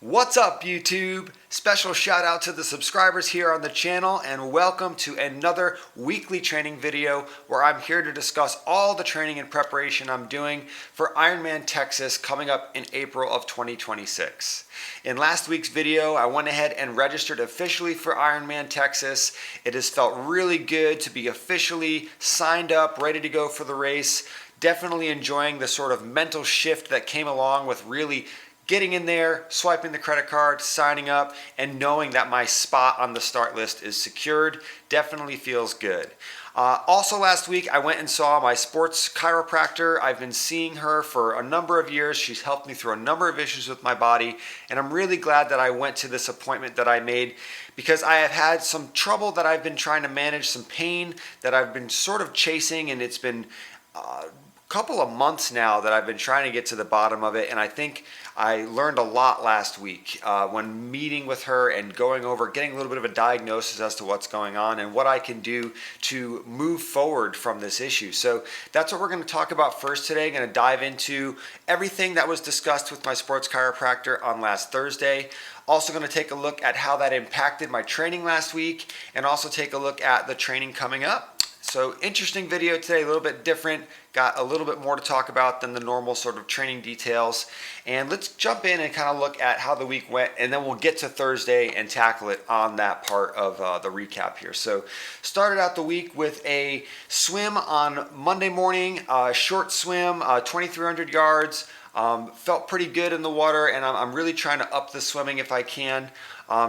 What's up, YouTube? Special shout out to the subscribers here on the channel and welcome to another weekly training video where I'm here to discuss all the training and preparation I'm doing for Ironman Texas coming up in April of 2026. In last week's video, I went ahead and registered officially for Ironman Texas. It has felt really good to be officially signed up, ready to go for the race. Definitely enjoying the sort of mental shift that came along with really getting in there, swiping the credit card, signing up, and knowing that my spot on the start list is secured definitely feels good. Also last week, I went and saw my sports chiropractor. I've been seeing her for a number of years. She's helped me through a number of issues with my body, and I'm really glad that I went to this appointment that I made because I have had some trouble that I've been trying to manage, some pain that I've been sort of chasing, and it's been couple of months now that I've been trying to get to the bottom of it, and I think I learned a lot last week when meeting with her and going over, getting a little bit of a diagnosis as to what's going on and what I can do to move forward from this issue. So that's what we're going to talk about first today. Going to dive into everything that was discussed with my sports chiropractor on last Thursday. Also going to take a look at how that impacted my training last week and also take a look at the training coming up. So interesting video today, a little bit different, got a little bit more to talk about than the normal sort of training details. And let's jump in and kind of look at how the week went, and then we'll get to Thursday and tackle it on that part of the recap here. So started out the week with a swim on Monday morning, short swim, 2,300 yards. Felt pretty good in the water, and I'm really trying to up the swimming if I can.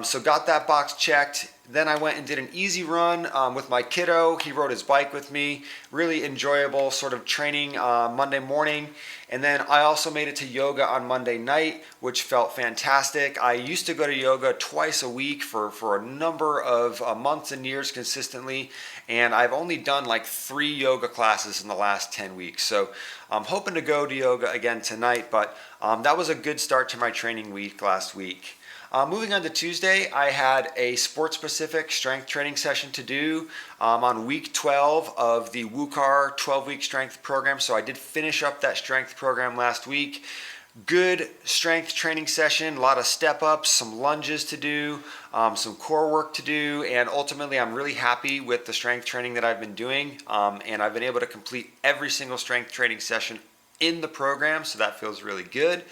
So got that box checked. Then I went and did an easy run with my kiddo. He rode his bike with me. Really enjoyable sort of training Monday morning. And then I also made it to yoga on Monday night, which felt fantastic. I used to go to yoga twice a week for a number of months and years consistently. And I've only done like 3 yoga classes in the last 10 weeks. So I'm hoping to go to yoga again tonight, but that was a good start to my training week last week. Moving on to Tuesday, I had a sports-specific strength training session to do on week 12 of the WUCAR 12-week strength program. So I did finish up that strength program last week. Good strength training session, a lot of step-ups, some lunges to do, some core work to do, and ultimately I'm really happy with the strength training that I've been doing, and I've been able to complete every single strength training session in the program, so that feels really good.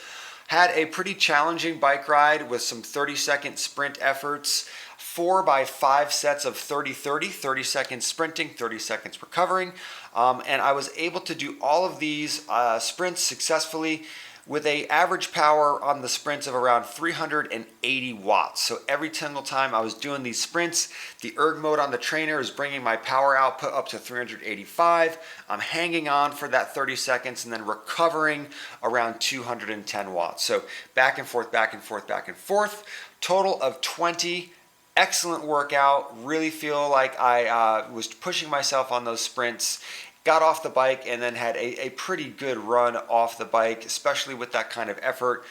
Had a pretty challenging bike ride with some 30-second sprint efforts, 4 by 5 sets of 30-30, 30 seconds sprinting, 30 seconds recovering. And I was able to do all of these sprints successfully with an average power on the sprints of around 380 watts. So every single time I was doing these sprints, the erg mode on the trainer is bringing my power output up to 385. I'm hanging on for that 30 seconds and then recovering around 210 watts. So back and forth, back and forth, back and forth. Total of 20. Excellent workout. Really feel like I was pushing myself on those sprints. Got off the bike and then had a pretty good run off the bike, especially with that kind of effort.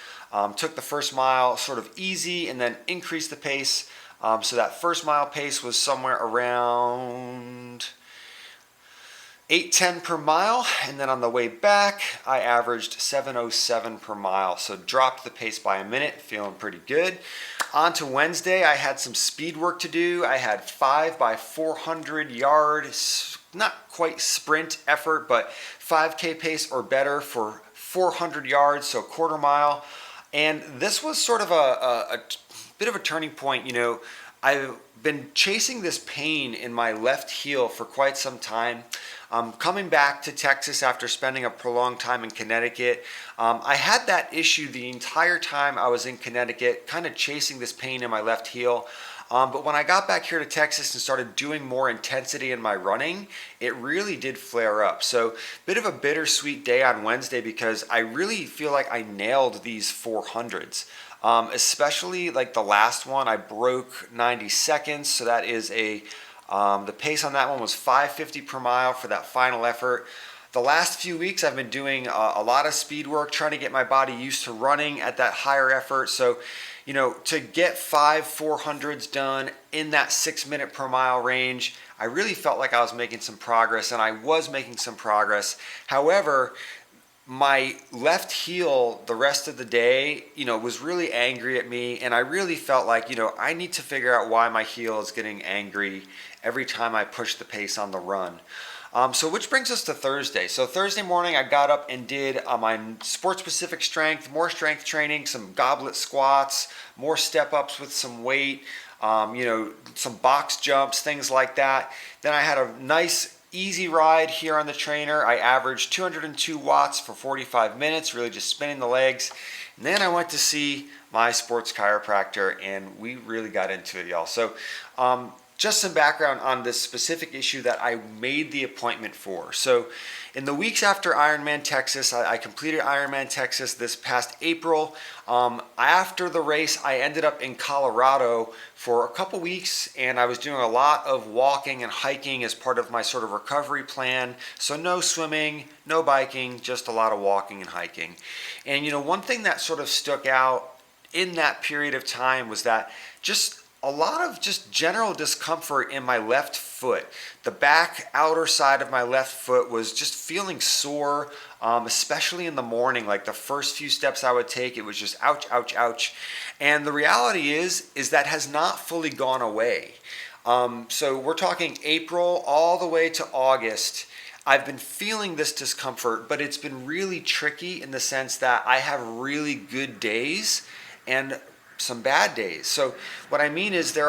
Took the first mile sort of easy and then increased the pace. So that first mile pace was somewhere around 8:10 per mile, and then on the way back I averaged 7:07 per mile, so dropped the pace by a minute, feeling pretty good. On to Wednesday, I had some speed work to do. I had 5 by 400 yards, not quite sprint effort, but 5K pace or better for 400 yards, so quarter mile. And this was sort of a bit of a turning point. You know, I've been chasing this pain in my left heel for quite some time. Coming back to Texas after spending a prolonged time in Connecticut, I had that issue the entire time I was in Connecticut, kind of chasing this pain in my left heel. But when I got back here to Texas and started doing more intensity in my running, it really did flare up. So bit of a bittersweet day on Wednesday because I really feel like I nailed these 400s. Especially like the last one, I broke 90 seconds. So that is the pace on that one was 550 per mile for that final effort. The last few weeks I've been doing a lot of speed work, trying to get my body used to running at that higher effort. So, you know, to get 5 400s done in that 6 minute per mile range, I really felt like I was making some progress, and I was making some progress. However, my left heel the rest of the day, was really angry at me. And I really felt like, I need to figure out why my heel is getting angry every time I push the pace on the run. So which brings us to Thursday. So Thursday morning, I got up and did my sport-specific strength, more strength training, some goblet squats, more step-ups with some weight, some box jumps, things like that. Then I had a nice easy ride here on the trainer. I averaged 202 watts for 45 minutes, really just spinning the legs. And then I went to see my sports chiropractor, and we really got into it, y'all. So just some background on this specific issue that I made the appointment for. So in the weeks after Ironman Texas, I completed Ironman Texas this past April. After the race, I ended up in Colorado for a couple weeks, and I was doing a lot of walking and hiking as part of my sort of recovery plan. So no swimming, no biking, just a lot of walking and hiking. And one thing that sort of stuck out in that period of time was that just a lot of just general discomfort in my left foot. The back outer side of my left foot was just feeling sore, especially in the morning. Like the first few steps I would take, it was just ouch, ouch, ouch. And the reality is that has not fully gone away. So we're talking April all the way to August. I've been feeling this discomfort, but it's been really tricky in the sense that I have really good days and some bad days. So what I mean is there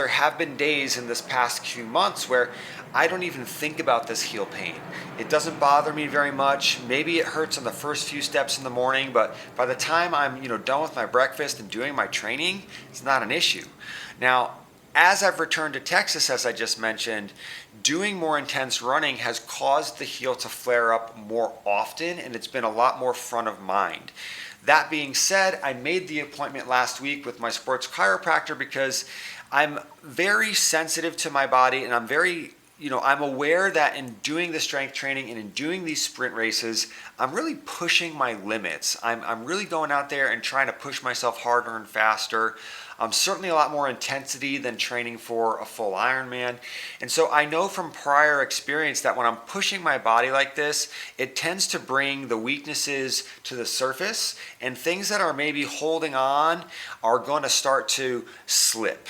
have been days in this past few months where I don't even think about this heel pain. It doesn't bother me very much. Maybe it hurts on the first few steps in the morning, but by the time I'm, done with my breakfast and doing my training, it's not an issue. Now, as I've returned to Texas, as I just mentioned, doing more intense running has caused the heel to flare up more often, and it's been a lot more front of mind. That being said, I made the appointment last week with my sports chiropractor because I'm very sensitive to my body, and I'm aware that in doing the strength training and in doing these sprint races, I'm really pushing my limits. I'm really going out there and trying to push myself harder and faster. Certainly a lot more intensity than training for a full Ironman. And so I know from prior experience that when I'm pushing my body like this, it tends to bring the weaknesses to the surface, and things that are maybe holding on are going to start to slip.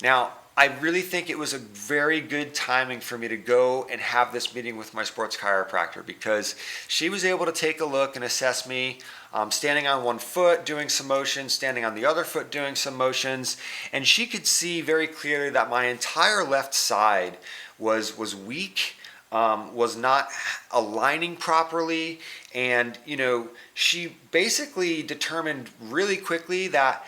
Now, I really think it was a very good timing for me to go and have this meeting with my sports chiropractor, because she was able to take a look and assess me, standing on one foot doing some motions, standing on the other foot doing some motions, and she could see very clearly that my entire left side was weak, was not aligning properly, and she basically determined really quickly that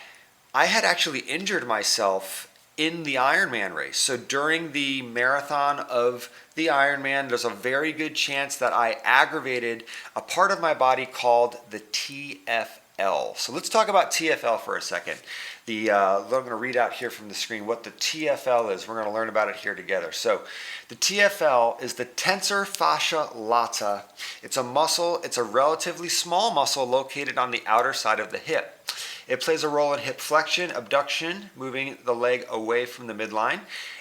I had actually injured myself in the Ironman race. So during the marathon of the Ironman, there's a very good chance that I aggravated a part of my body called the TFL. So let's talk about TFL for a second. I'm going to read out here from the screen what the TFL is. We're going to learn about it here together. So the TFL is the tensor fascia lata. It's a muscle. It's a relatively small muscle located on the outer side of the hip. It plays a role in hip flexion, abduction, moving the leg away from the midline,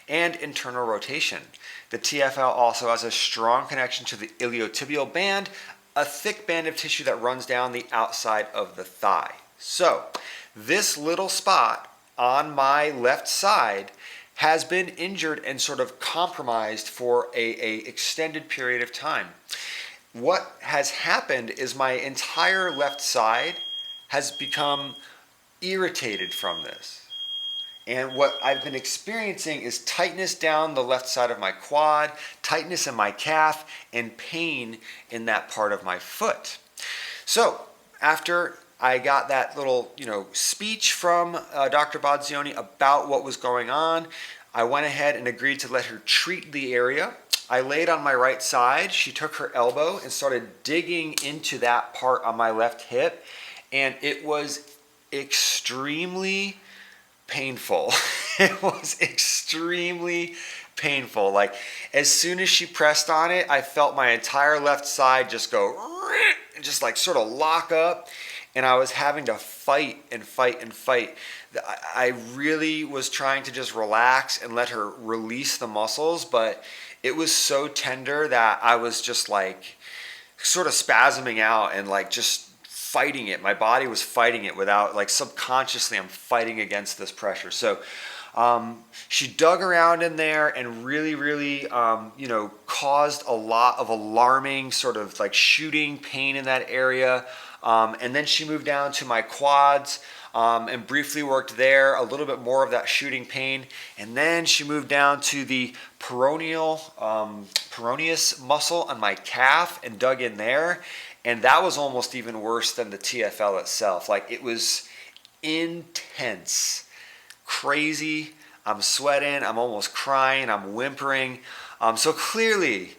and internal rotation. The TFL also has a strong connection to the iliotibial band, a thick band of tissue that runs down the outside of the thigh. So, this little spot on my left side has been injured and sort of compromised for a extended period of time. What has happened is my entire left side has become irritated from this. And what I've been experiencing is tightness down the left side of my quad, tightness in my calf, and pain in that part of my foot. So after I got that little, speech from Dr. Bodzioni about what was going on, I went ahead and agreed to let her treat the area. I laid on my right side. She took her elbow and started digging into that part on my left hip, and it was extremely painful. It was extremely painful. Like, as soon as she pressed on it, I felt my entire left side just go, just like sort of lock up, and I was having to fight and fight and fight. I really was trying to just relax and let her release the muscles, but it was so tender that I was just like sort of spasming out and like just fighting it. My body was fighting it without, like, subconsciously I'm fighting against this pressure. So she dug around in there and really, caused a lot of alarming sort of like shooting pain in that area. And then she moved down to my quads and briefly worked there, a little bit more of that shooting pain. And then she moved down to the peroneus muscle on my calf and dug in there. And that was almost even worse than the TFL itself. Like, it was intense, crazy. I'm sweating, I'm almost crying, I'm whimpering. So clearly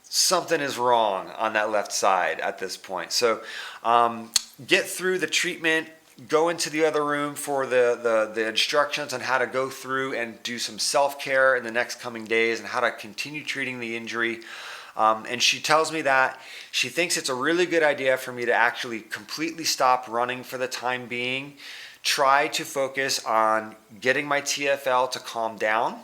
something is wrong on that left side at this point. So get through the treatment, go into the other room for the instructions on how to go through and do some self-care in the next coming days and how to continue treating the injury. And she tells me that she thinks it's a really good idea for me to actually completely stop running for the time being, try to focus on getting my TFL to calm down.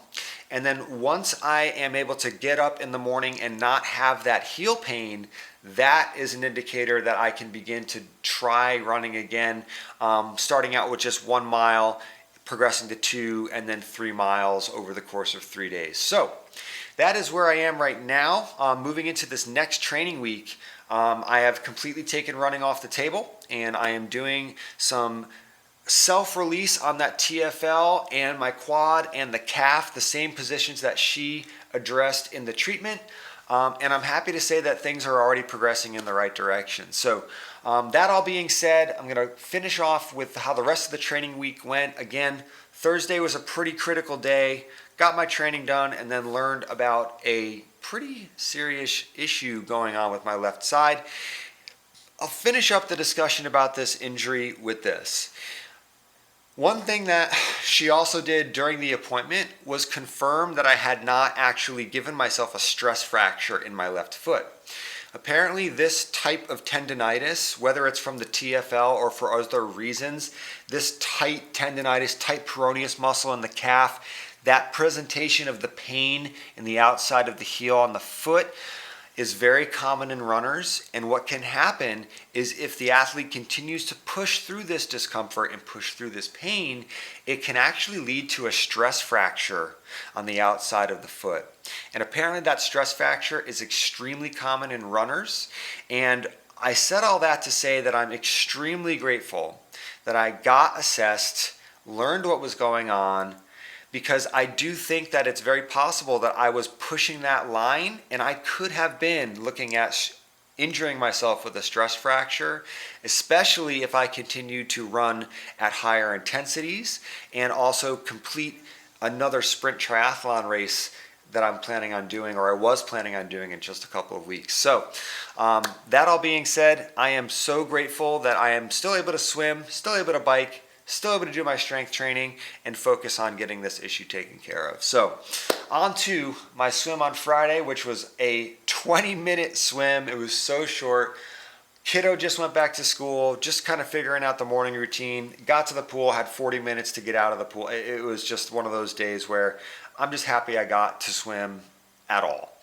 And then once I am able to get up in the morning and not have that heel pain, that is an indicator that I can begin to try running again, starting out with just 1 mile, progressing to 2, and then 3 miles over the course of 3 days. So that is where I am right now. Moving into this next training week, I have completely taken running off the table, and I am doing some self-release on that TFL and my quad and the calf, the same positions that she addressed in the treatment. And I'm happy to say that things are already progressing in the right direction. So that all being said, I'm going to finish off with how the rest of the training week went. Again, Thursday was a pretty critical day. Got my training done and then learned about a pretty serious issue going on with my left side. I'll finish up the discussion about this injury with this. One thing that she also did during the appointment was confirm that I had not actually given myself a stress fracture in my left foot. Apparently, this type of tendinitis, whether it's from the TFL or for other reasons, this tight tendinitis, tight peroneus muscle in the calf, that presentation of the pain in the outside of the heel on the foot is very common in runners. And what can happen is if the athlete continues to push through this discomfort and push through this pain, it can actually lead to a stress fracture on the outside of the foot. And apparently that stress fracture is extremely common in runners. And I said all that to say that I'm extremely grateful that I got assessed, learned what was going on, because I do think that it's very possible that I was pushing that line and I could have been looking at injuring myself with a stress fracture, especially if I continue to run at higher intensities and also complete another sprint triathlon race that I'm planning on doing, or I was planning on doing, in just a couple of weeks. So that all being said, I am so grateful that I am still able to swim, still able to bike, still able to do my strength training and focus on getting this issue taken care of. So on to my swim on Friday, which was a 20-minute swim. It was so short. Kiddo just went back to school, just kind of figuring out the morning routine. Got to the pool, had 40 minutes to get out of the pool. It was just one of those days where I'm just happy I got to swim at all.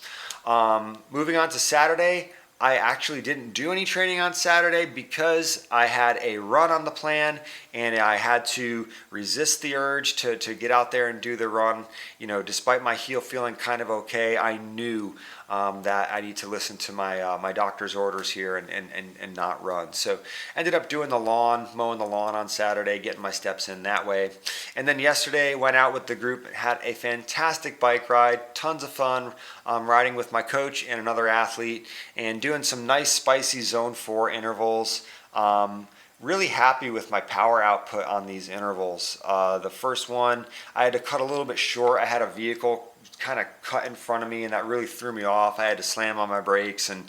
Moving on to Saturday, I actually didn't do any training on Saturday because I had a run on the plan and I had to resist the urge to get out there and do the run. You know, despite my heel feeling kind of okay, I knew that I need to listen to my doctor's orders here and not run. So ended up doing the lawn, mowing the lawn on Saturday, getting my steps in that way. And then yesterday went out with the group, had a fantastic bike ride, tons of fun, riding with my coach and another athlete and doing some nice spicy zone 4 intervals. Really happy with my power output on these intervals. The first one, I had to cut a little bit short. I had a vehicle kind of cut in front of me and that really threw me off. I had to slam on my brakes, and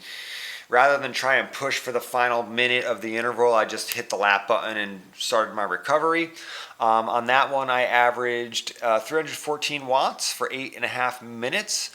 rather than try and push for the final minute of the interval, I just hit the lap button and started my recovery. On that one, I averaged 314 watts for 8.5 minutes.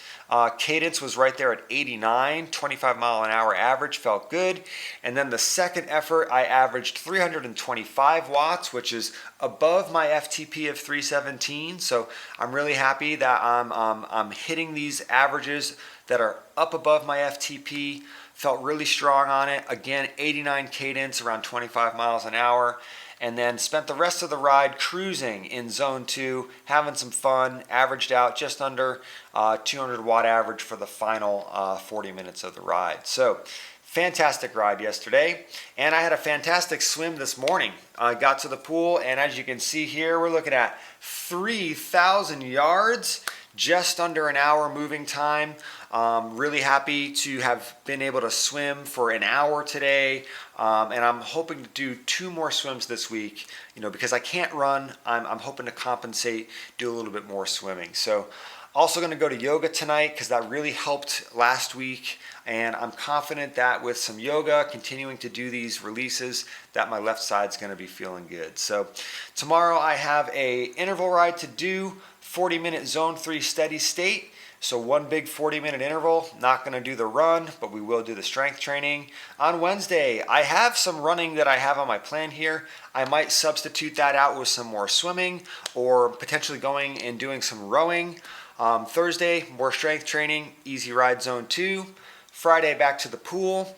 Cadence was right there at 89, 25 mile an hour average, felt good. And then the second effort, I averaged 325 watts, which is above my FTP of 317. So I'm really happy that I'm hitting these averages that are up above my FTP. Felt really strong on it. Again, 89 cadence, around 25 miles an hour. And then spent the rest of the ride cruising in zone 2, having some fun, averaged out just under 200 watt average for the final 40 minutes of the ride. So fantastic ride yesterday, and I had a fantastic swim this morning. I got to the pool, and as you can see here, we're looking at 3,000 yards, just under an hour moving time. Really happy to have been able to swim for an hour today, and I'm hoping to do 2 more swims this week. Because I can't run, I'm hoping to compensate, do a little bit more swimming. So also going to go to yoga tonight because that really helped last week, and I'm confident that with some yoga, continuing to do these releases, that my left side's going to be feeling good. So tomorrow I have a interval ride to do, 40-minute zone 3 steady state. So one big 40-minute interval. Not going to do the run, but we will do the strength training. On Wednesday, I have some running that I have on my plan here. I might substitute that out with some more swimming or potentially going and doing some rowing. Thursday, more strength training, easy ride zone 2. Friday, back to the pool.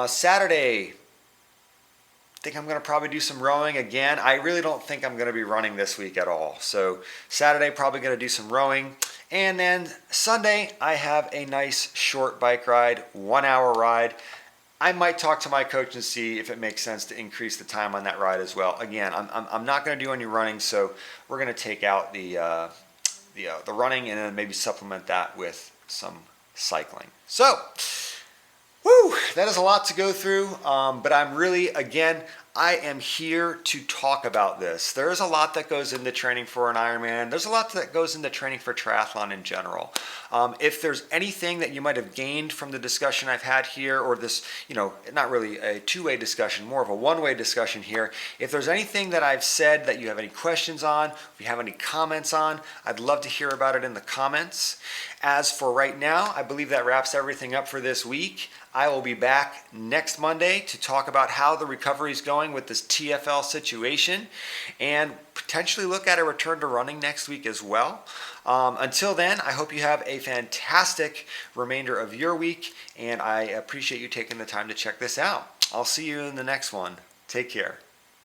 Saturday, I think I'm going to probably do some rowing again. I really don't think I'm going to be running this week at all. So Saturday, probably going to do some rowing. And then Sunday, I have a nice short bike ride, 1 hour ride. I might talk to my coach and see if it makes sense to increase the time on that ride as well. Again, I'm not going to do any running, so we're going to take out the running and then maybe supplement that with some cycling. So, that is a lot to go through, but I'm really, again, I am here to talk about this. There's a lot that goes into training for an Ironman. There's a lot that goes into training for triathlon in general. If there's anything that you might have gained from the discussion I've had here, or this, not really a two-way discussion, more of a one-way discussion here, if there's anything that I've said that you have any questions on, if you have any comments on, I'd love to hear about it in the comments. As for right now, I believe that wraps everything up for this week. I will be back next Monday to talk about how the recovery is going with this TFL situation and potentially look at a return to running next week as well. Until then, I hope you have a fantastic remainder of your week, and I appreciate you taking the time to check this out. I'll see you in the next one. Take care.